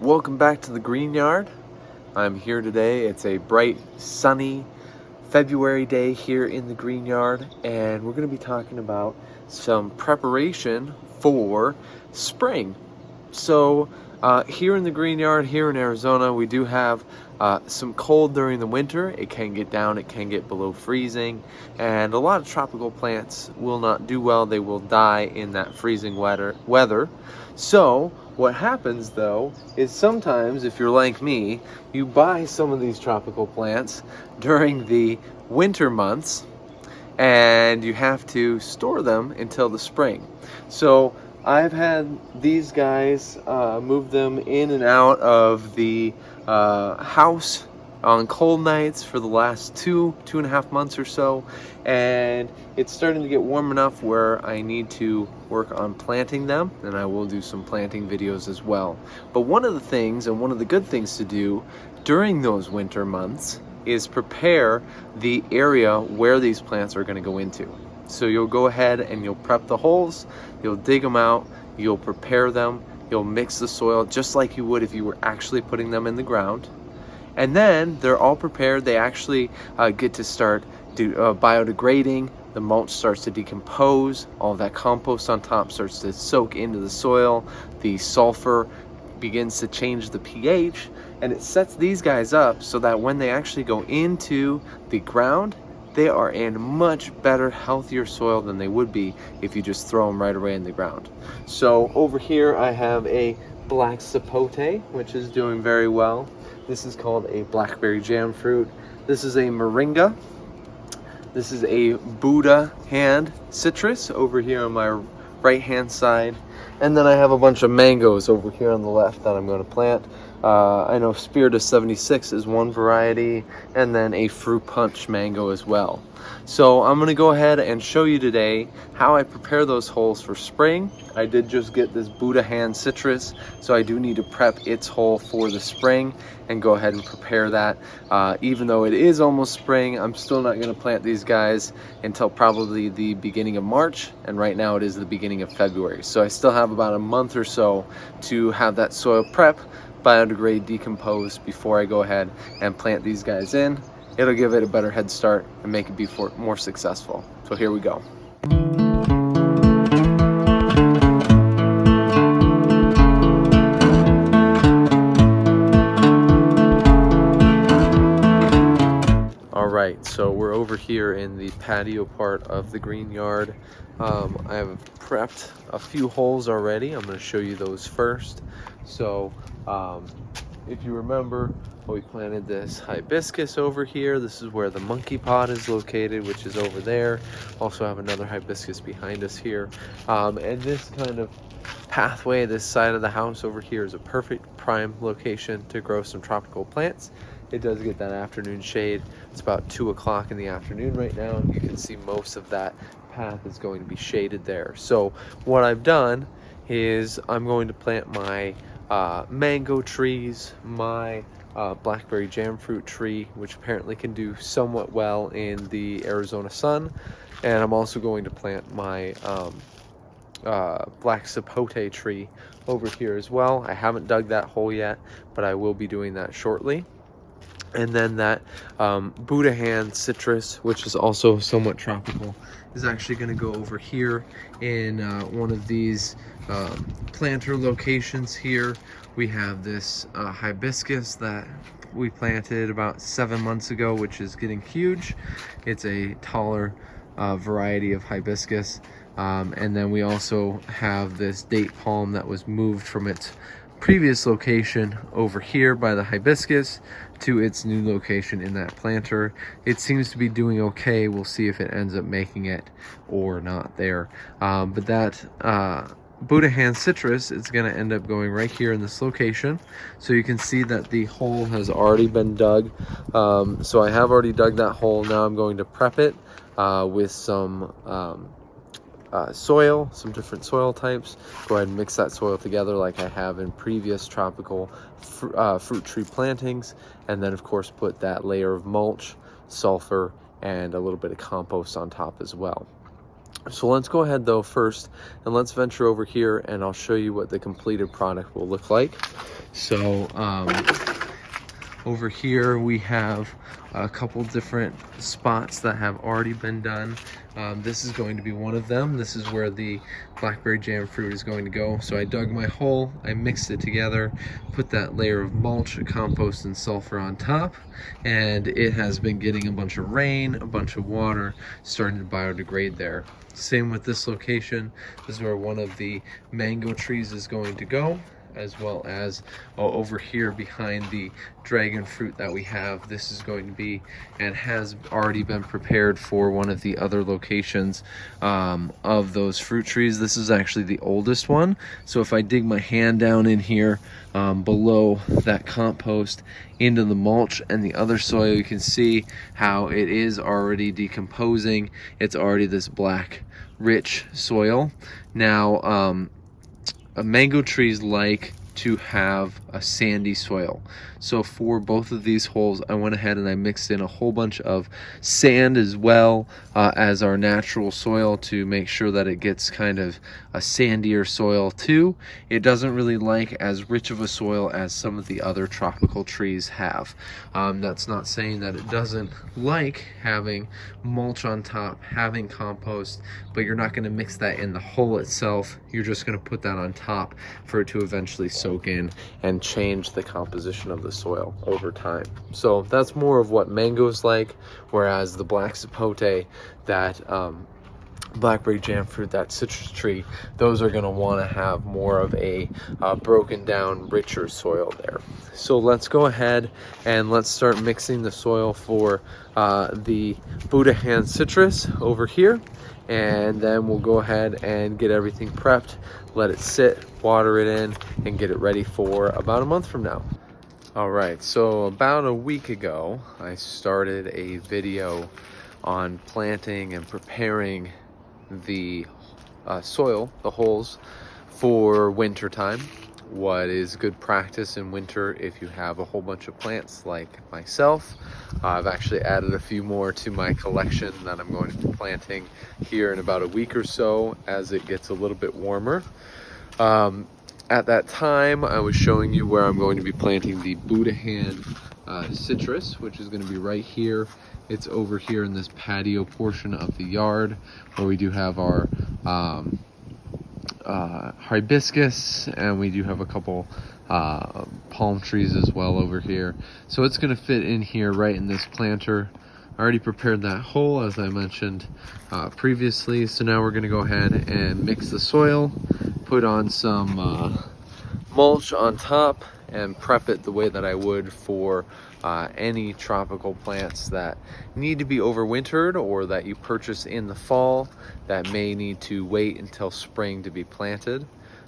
Welcome back to the Green Yard. I'm here today. It's a bright, sunny February day here in the Green Yard, and we're going to be talking about some preparation for spring. So here in the Green Yard, here in Arizona, we do have some cold during the winter. It can get down, it can get below freezing, and a lot of tropical plants will not do well. They will die in that freezing weather. So what happens though is sometimes, if you're like me, you buy some of these tropical plants during the winter months and you have to store them until the spring. So I've had these guys move them in and out of the house on cold nights for the last two and a half months or so, and it's starting to get warm enough where I need to work on planting them, and I will do some planting videos as well. But one of the things, and one of the good things to do during those winter months, is prepare the area where these plants are going to go into. So you'll go ahead and you'll prep the holes, you'll dig them out, you'll prepare them, you'll mix the soil just like you would if you were actually putting them in the ground. And then they're all prepared. They actually get to start biodegrading. The mulch starts to decompose. All that compost on top starts to soak into the soil. The sulfur begins to change the pH, and it sets these guys up so that when they actually go into the ground, they are in much better, healthier soil than they would be if you just throw them right away in the ground. So over here I have a black sapote, which is doing very well. This is called a blackberry jam fruit. This is a moringa. This is a Buddha hand citrus over here on my right hand side. And then I have a bunch of mangoes over here on the left that I'm going to plant. I know Spiritus 76 is one variety, and then a fruit punch mango as well. So I'm going to go ahead and show you today how I prepare those holes for spring. I did just get this Buddha hand citrus, so I do need to prep its hole for the spring and go ahead and prepare that. Even though it is almost spring, I'm still not going to plant these guys until probably the beginning of March, and right now it is the beginning of February. So I still have about a month or so to have that soil prep, biodegrade, decompose before I go ahead and plant these guys in. It'll give it a better head start and make it be more successful. So here we go. Alright, so we're over here in the patio part of the Green Yard. I have prepped a few holes already. I'm going to show you those first. So if you remember, we planted this hibiscus over here. This is where the monkey pot is located, which is over there. Also have another hibiscus behind us here. And this kind of pathway, this side of the house over here, is a perfect prime location to grow some tropical plants. It does get that afternoon shade. It's about 2 o'clock in the afternoon right now. You can see most of that path is going to be shaded there. So what I've done is I'm going to plant my mango trees, my blackberry jam fruit tree, which apparently can do somewhat well in the Arizona sun, and I'm also going to plant my black sapote tree over here as well. I haven't dug that hole yet, but I will be doing that shortly. And then that Buddha hand citrus, which is also somewhat tropical, is actually going to go over here in one of these planter locations here. We have this hibiscus that we planted about 7 months ago, which is getting huge. It's a taller variety of hibiscus. And then we also have this date palm that was moved from its previous location over here by the hibiscus to its new location in that planter. It seems to be doing okay. We'll see if it ends up making it or not there. But that Buddha hand citrus is going to end up going right here in this location. So you can see that the hole has already been dug. So I have already dug that hole. Now I'm going to prep it with some soil, some different soil types. Go ahead and mix that soil together like I have in previous tropical fruit tree plantings, and then of course put that layer of mulch, sulfur, and a little bit of compost on top as well. So let's go ahead though first and let's venture over here and I'll show you what the completed product will look like. So over here we have a couple different spots that have already been done. This is going to be one of them. This is where the blackberry jam fruit is going to go. So I dug my hole, I mixed it together, put that layer of mulch, compost, and sulfur on top, and it has been getting a bunch of rain, a bunch of water, starting to biodegrade there. Same with this location. This is where one of the mango trees is going to go, as well as over here behind the dragon fruit that we have. This is going to be and has already been prepared for one of the other locations of those fruit trees. This is actually the oldest one. So if I dig my hand down in here below that compost into the mulch and the other soil, you can see how it is already decomposing. It's already this black rich soil. Now mango trees like to have a sandy soil. So for both of these holes, I went ahead and I mixed in a whole bunch of sand as well as our natural soil to make sure that it gets kind of a sandier soil too. It doesn't really like as rich of a soil as some of the other tropical trees have. That's not saying that it doesn't like having mulch on top, having compost, but you're not going to mix that in the hole itself. You're just going to put that on top for it to eventually soak in and change the composition of the soil over time. So that's more of what mangoes like, whereas the black sapote, that blackberry jam fruit, that citrus tree, those are going to want to have more of a broken down, richer soil there. So let's go ahead and let's start mixing the soil for the Buddha hand citrus over here, and then we'll go ahead and get everything prepped, let it sit, water it in, and get it ready for about a month from now. All right, so about a week ago, I started a video on planting and preparing the soil, the holes, for winter time. What is good practice in winter if you have a whole bunch of plants like myself. I've actually added a few more to my collection that I'm going to be planting here in about a week or so as it gets a little bit warmer. At that time, I was showing you where I'm going to be planting the Buddha hand citrus, which is going to be right here. It's over here in this patio portion of the yard where we do have our hibiscus, and we do have a couple palm trees as well over here. So it's going to fit in here right in this planter. I already prepared that hole, as I mentioned previously. So now we're going to go ahead and mix the soil, put on some mulch on top, and prep it the way that I would for any tropical plants that need to be overwintered or that you purchase in the fall that may need to wait until spring to be planted.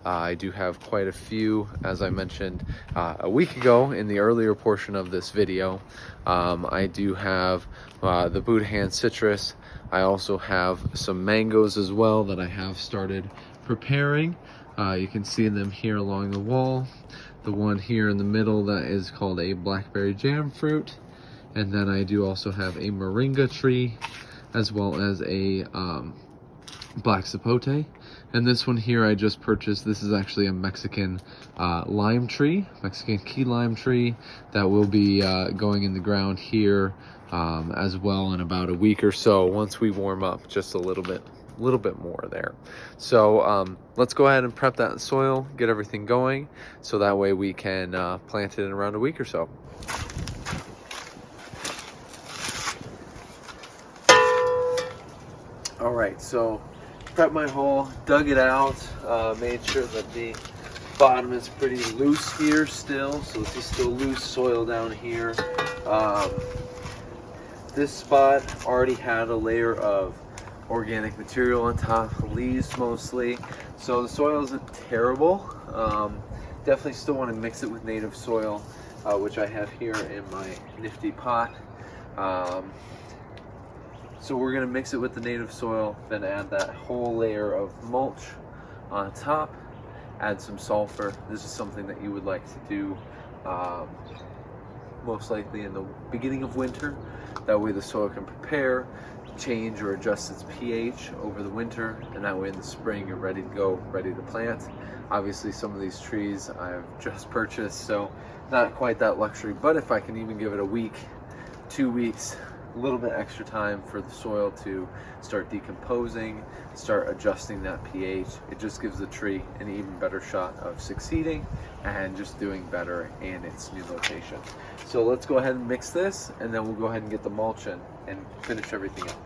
I do have quite a few, as I mentioned a week ago in the earlier portion of this video. I do have the Buddha hand citrus. I also have some mangoes as well that I have started preparing. You can see them here along the wall. The one here in the middle that is called a blackberry jam fruit. And then I do also have a moringa tree, as well as a black sapote. And this one here I just purchased. This is actually a Mexican lime tree, Mexican key lime tree, that will be going in the ground here as well in about a week or so once we warm up just a little bit more there. So let's go ahead and prep that soil, get everything going, so that way we can plant it in around a week or so. All right, so prepped my hole, dug it out, made sure that the bottom is pretty loose here still, so this is still loose soil down here. This spot already had a layer of organic material on top, leaves mostly, so the soil isn't terrible. Definitely still want to mix it with native soil, which I have here in my nifty pot. So we're going to mix it with the native soil, then add that whole layer of mulch on top, add some sulfur. This is something that you would like to do most likely in the beginning of winter. That way the soil can prepare, change or adjust its pH over the winter, and that way in the spring you're ready to go, ready to plant. Obviously some of these trees I've just purchased, so not quite that luxury, but if I can even give it a week, 2 weeks, a little bit extra time for the soil to start decomposing, start adjusting that pH, it just gives the tree an even better shot of succeeding and just doing better in its new location. So let's go ahead and mix this, and then we'll go ahead and get the mulch in and finish everything up.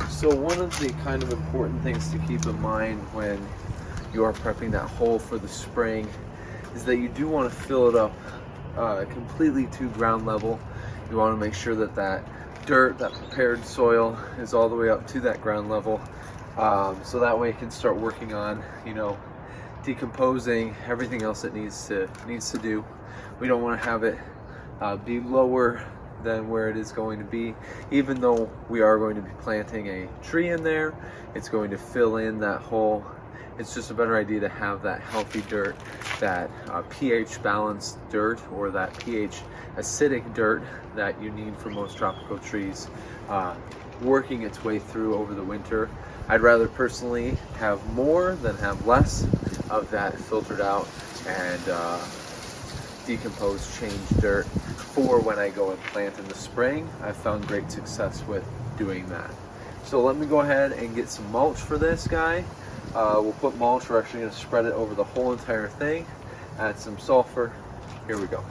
So one of the kind of important things to keep in mind when you are prepping that hole for the spring is that you do want to fill it up completely to ground level. You want to make sure that that dirt, that prepared soil, is all the way up to that ground level, so that way it can start working on, you know, decomposing everything else it needs to do. We don't want to have it be lower than where it is going to be. Even though we are going to be planting a tree in there, it's going to fill in that hole. It's just a better idea to have that healthy dirt, that pH balanced dirt, or that pH acidic dirt that you need for most tropical trees, working its way through over the winter. I'd rather personally have more than have less of that filtered out and decomposed, changed dirt for when I go and plant in the spring. I've found great success with doing that. So let me go ahead and get some mulch for this guy. We'll put mulch, we're actually going to spread it over the whole entire thing, add some sulfur. Here we go.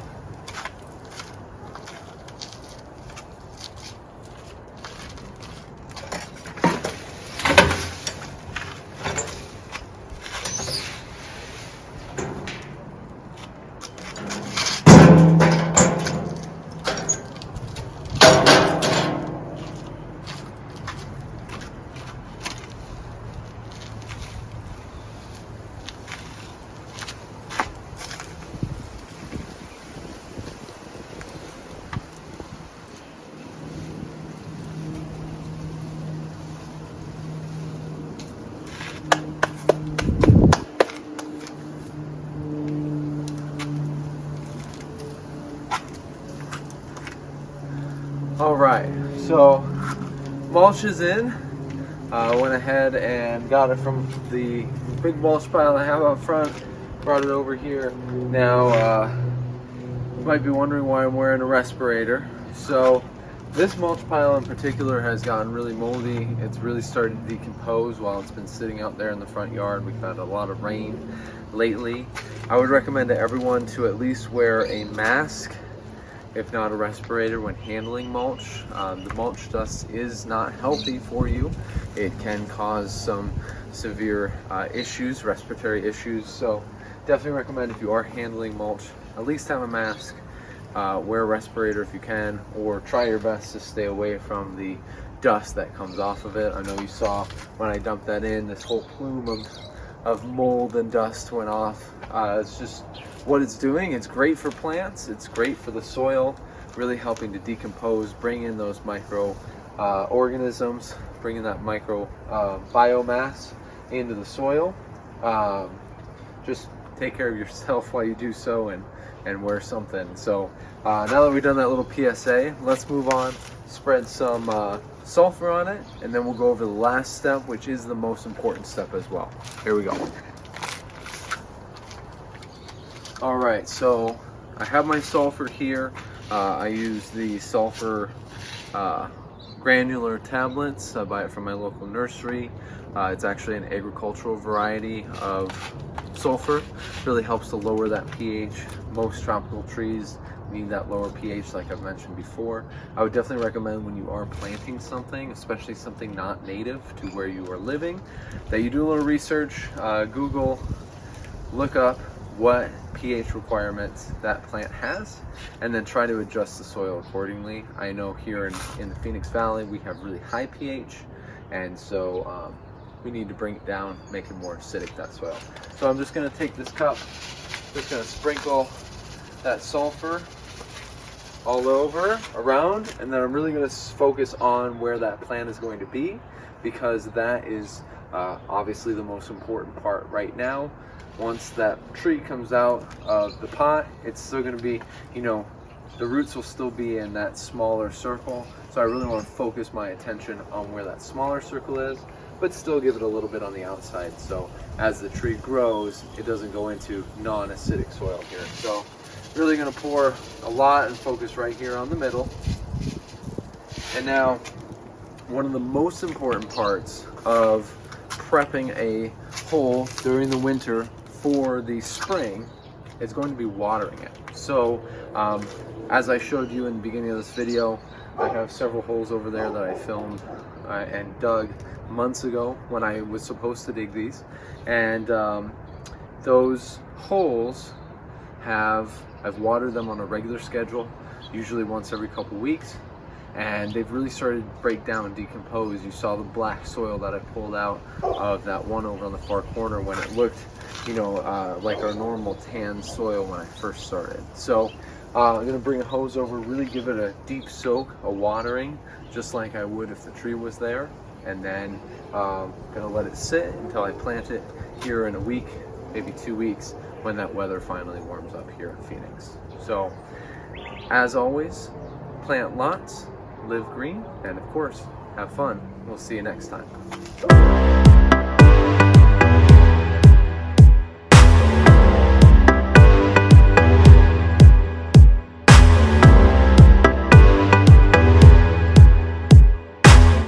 All right, so mulch is in. Went ahead and got it from the big mulch pile I have out front, brought it over here. Now, you might be wondering why I'm wearing a respirator. So this mulch pile in particular has gotten really moldy. It's really started to decompose while it's been sitting out there in the front yard. We've had a lot of rain lately. I would recommend to everyone to at least wear a mask, if not a respirator, when handling mulch. The mulch dust is not healthy for you. It can cause some severe issues, respiratory issues. So definitely recommend, if you are handling mulch, at least have a mask, wear a respirator if you can, or try your best to stay away from the dust that comes off of it. I know you saw when I dumped that in, this whole plume of mold and dust went off. It's just what it's doing. It's great for plants, it's great for the soil, really helping to decompose, bring in those micro organisms, bring in that micro biomass into the soil. Just take care of yourself while you do so, and wear something. So now that we've done that little PSA, let's move on, spread some sulfur on it, and then we'll go over the last step, which is the most important step as well. Here we go. All right, so I have my sulfur here. I use the sulfur granular tablets. I buy it from my local nursery. It's actually an agricultural variety of sulfur. Really helps to lower that pH. Most tropical trees need that lower pH, like I've mentioned before. I would definitely recommend, when you are planting something, especially something not native to where you are living, that you do a little research, Google, look up what pH requirements that plant has, and then try to adjust the soil accordingly. I know here in the Phoenix Valley we have really high pH, and so we need to bring it down, make it more acidic, that soil. So I'm just going to take this cup, just going to sprinkle that sulfur all over, around, and then I'm really going to focus on where that plant is going to be, because that is obviously the most important part right now. Once that tree comes out of the pot, it's still going to be, the roots will still be in that smaller circle. So I really want to focus my attention on where that smaller circle is, but still give it a little bit on the outside. So as the tree grows, it doesn't go into non-acidic soil here. So really going to pour a lot and focus right here on the middle. And now, one of the most important parts of prepping a hole during the winter for the spring is going to be watering it. So as I showed you in the beginning of this video, I have several holes over there that I filmed and dug months ago when I was supposed to dig these. And those holes I've watered them on a regular schedule, usually once every couple weeks, and they've really started to break down and decompose. You saw the black soil that I pulled out of that one over on the far corner when it looked, like our normal tan soil when I first started. So I'm gonna bring a hose over, really give it a deep soak, a watering, just like I would if the tree was there, and then gonna let it sit until I plant it here in a week, maybe 2 weeks, when that weather finally warms up here in Phoenix. So, as always, plant lots, live green, and of course, have fun. We'll see you next time.